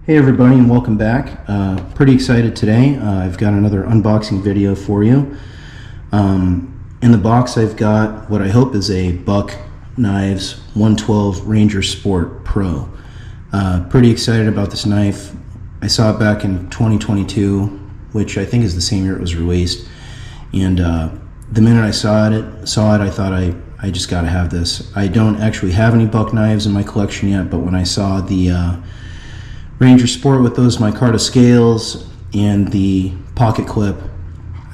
Hey everybody, and welcome back. Pretty excited today. I've got another unboxing video for you. In the box I've got what I hope is a Buck Knives 112 Ranger Sport Pro. Pretty excited about this knife. I saw it back in 2022, which I think is the same year it was released. And the minute I saw it, I thought I just got to have this. I don't actually have any Buck knives in my collection yet, but when I saw the Ranger Sport with those micarta scales and the pocket clip,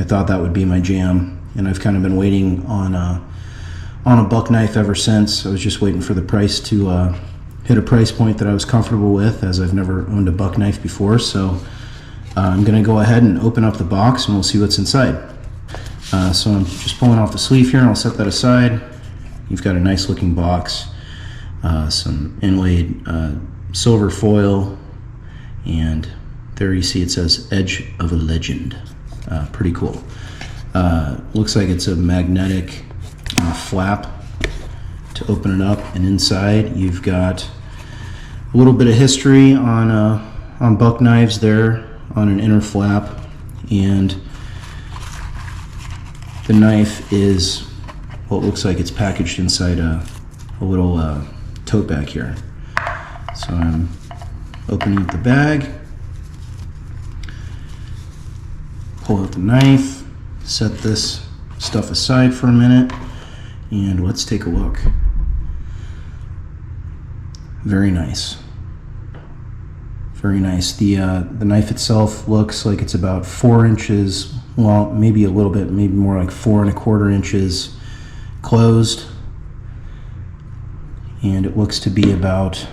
I thought that would be my jam, and I've kind of been waiting on a Buck knife ever since. I was just waiting for the price to hit a price point that I was comfortable with, as I've never owned a Buck knife before. So I'm going to go ahead and open up the box and we'll see what's inside. So I'm just pulling off the sleeve here and I'll set that aside. You've got a nice looking box, some inlaid silver foil, and there you see it says Edge of a Legend. Pretty cool. Looks like it's a magnetic flap to open it up, and inside you've got a little bit of history on Buck knives there on an inner flap, and the knife is what looks like it's packaged inside a little tote bag here. So I'm opening up the bag, pull out the knife, set this stuff aside for a minute, and let's take a look. Very nice. Very nice. The knife itself looks like it's about 4 inches, well, maybe a little bit, maybe more like 4 1/4 inches closed, and it looks to be about,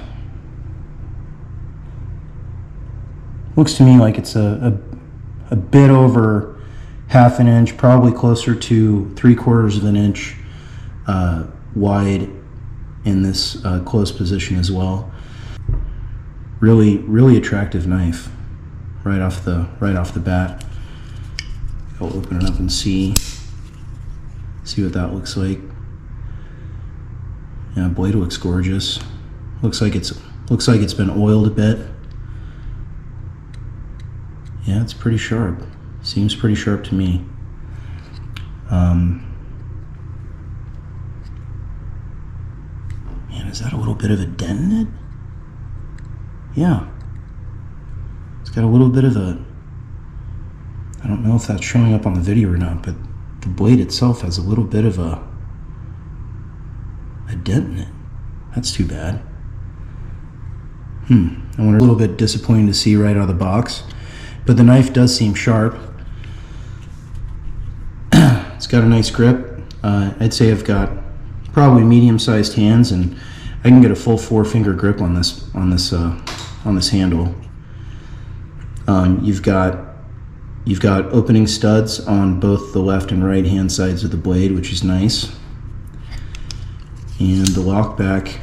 looks to me like it's a bit over 1/2 an inch, probably closer to 3/4 of an inch wide in this closed position as well. Really attractive knife right off the bat. I'll open it up and see what that looks like. Yeah, blade looks gorgeous. Looks like it's been oiled a bit. Yeah, it's pretty sharp. Seems pretty sharp to me. Man, is that a little bit of a dent in it? Yeah. It's got a little bit of a, I don't know if that's showing up on the video or not, but the blade itself has a little bit of a dent in it. That's too bad. I wonder, a little bit disappointing to see right out of the box. But the knife does seem sharp. It's got a nice grip. I'd say I've got probably medium-sized hands, and I can get a full 4-finger grip on this handle. You've got opening studs on both the left and right hand sides of the blade, which is nice. And the lock back,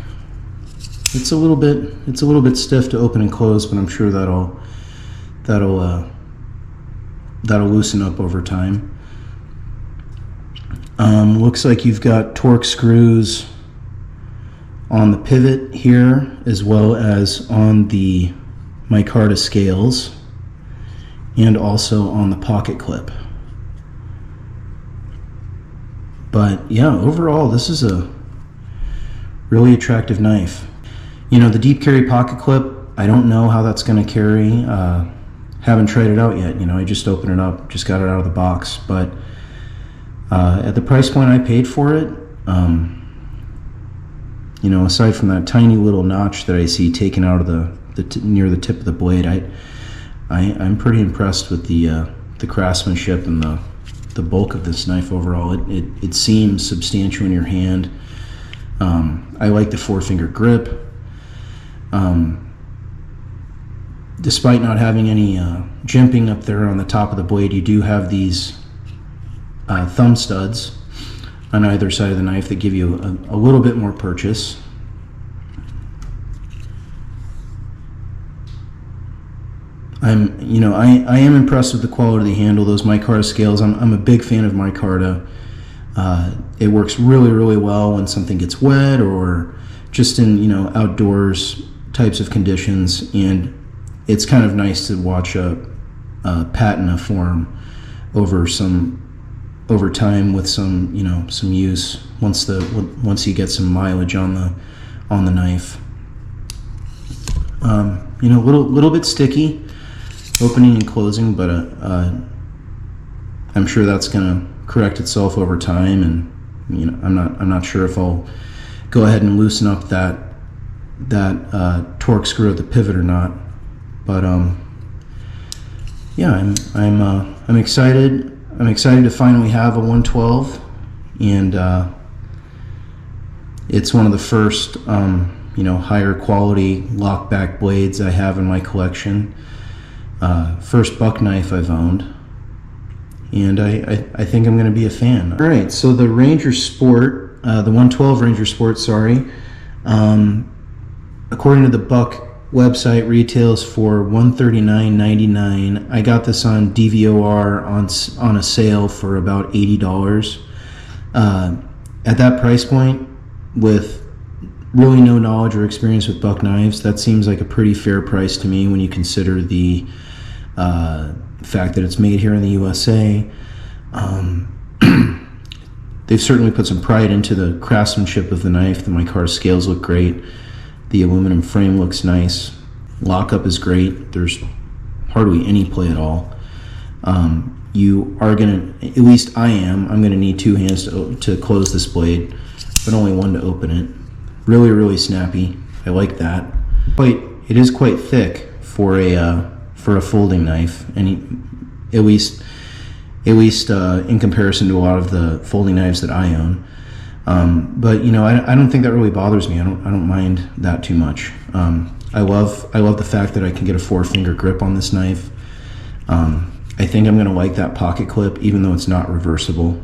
it's a little bit stiff to open and close, but I'm sure that'll loosen up over time. Looks like you've got torque screws on the pivot here, as well as on the micarta scales, and also on the pocket clip. But yeah, overall this is a really attractive knife. You know, the deep carry pocket clip, I don't know how that's going to carry. Haven't tried it out yet. You know, I just opened it up, just got it out of the box. But at the price point I paid for it, you know, aside from that tiny little notch that I see taken out of near the tip of the blade, I'm pretty impressed with the craftsmanship and the bulk of this knife overall. It seems substantial in your hand. I like the 4-finger grip. Despite not having any jimping up there on the top of the blade, you do have these thumb studs on either side of the knife that give you a little bit more purchase. I am impressed with the quality of the handle. Those micarta scales, I'm a big fan of micarta. It works really well when something gets wet or just in outdoors types of conditions, and it's kind of nice to watch a patina form over time with some, you know, some use once you get some mileage on the knife. You know, little bit sticky opening and closing, but I'm sure that's gonna correct itself over time, and you know, I'm not sure if I'll go ahead and loosen up that torque screw at the pivot or not. But yeah, I'm excited. I'm excited to finally have a 112, and it's one of the first you know, higher quality lockback blades I have in my collection. First buck knife I've owned, and I think I'm going to be a fan. All right, so the Ranger Sport, the 112 Ranger Sport, sorry, according to the Buck website, retails for $139.99. I got this on DVOR on a sale for about $80. At that price point, with really no knowledge or experience with buck knives, that seems like a pretty fair price to me when you consider the fact that it's made here in the USA. They've certainly put some pride into the craftsmanship of the knife. The micar scales look great. The aluminum frame looks nice. Lockup is great. There's hardly any play at all. You are gonna, at least I'm gonna need two hands to close this blade, but only one to open it. Really snappy. I like that. It is quite thick for a folding knife, and at least in comparison to a lot of the folding knives that I own. But you know, I don't think that really bothers me. I don't mind that too much. I love the fact that I can get a 4-finger grip on this knife. I think I'm gonna like that pocket clip, even though it's not reversible.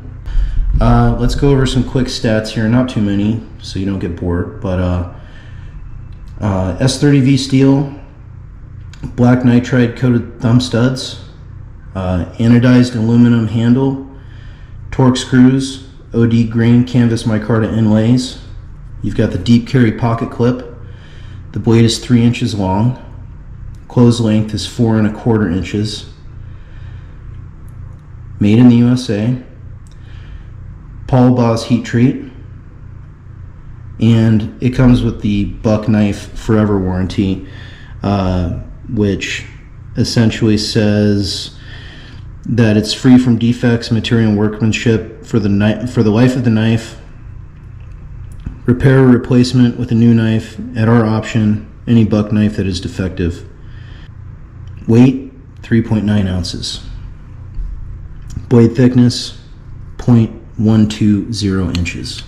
Let's go over some quick stats here, not too many, so you don't get bored, but S30V steel, black nitride coated thumb studs, anodized aluminum handle, torque screws, OD grain canvas micarta inlays. You've got the deep carry pocket clip. The blade is 3 inches long. Close length is 4 1/4 inches. Made in the USA. Paul Boss heat treat, and it comes with the Buck Knife Forever warranty, which essentially says that it's free from defects, material, and workmanship for the life of the knife. Repair or replacement with a new knife at our option. Any buck knife that is defective. Weight 3.9 ounces. Blade thickness 0.120 inches.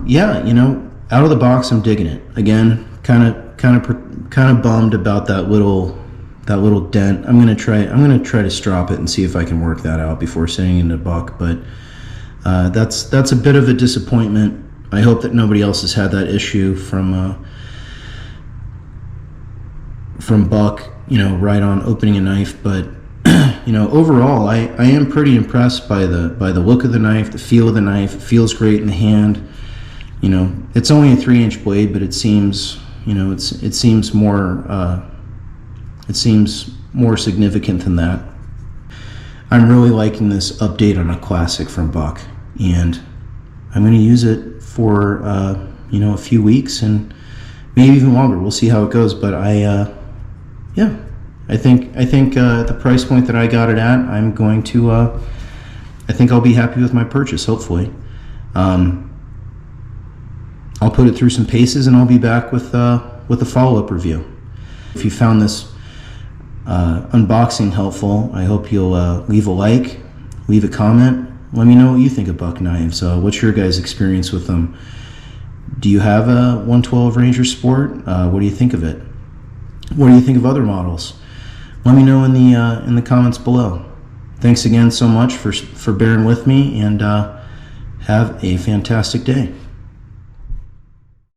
Yeah, you know, out of the box, I'm digging it. Again, kind of bummed about that little dent. I'm gonna try to strop it and see if I can work that out before sending it into buck. But that's a bit of a disappointment. I hope that nobody else has had that issue from buck. You know, right on opening a knife, but. You know, overall, I am pretty impressed by the look of the knife, the feel of the knife. It feels great in the hand. You know, it's only a 3-inch blade, but it seems, you know, it seems more significant than that. I'm really liking this update on a classic from Buck, and I'm going to use it for you know, a few weeks and maybe even longer. We'll see how it goes, but yeah. I think the price point that I got it at, I'm going to, I think I'll be happy with my purchase, hopefully. I'll put it through some paces, and I'll be back with a follow-up review. If you found this unboxing helpful, I hope you'll leave a like, leave a comment. Let me know what you think of buck knives. What's your guys' experience with them? Do you have a 112 Ranger Sport? What do you think of it? What do you think of other models? Let me know in the comments below. Thanks again so much for bearing with me, and have a fantastic day.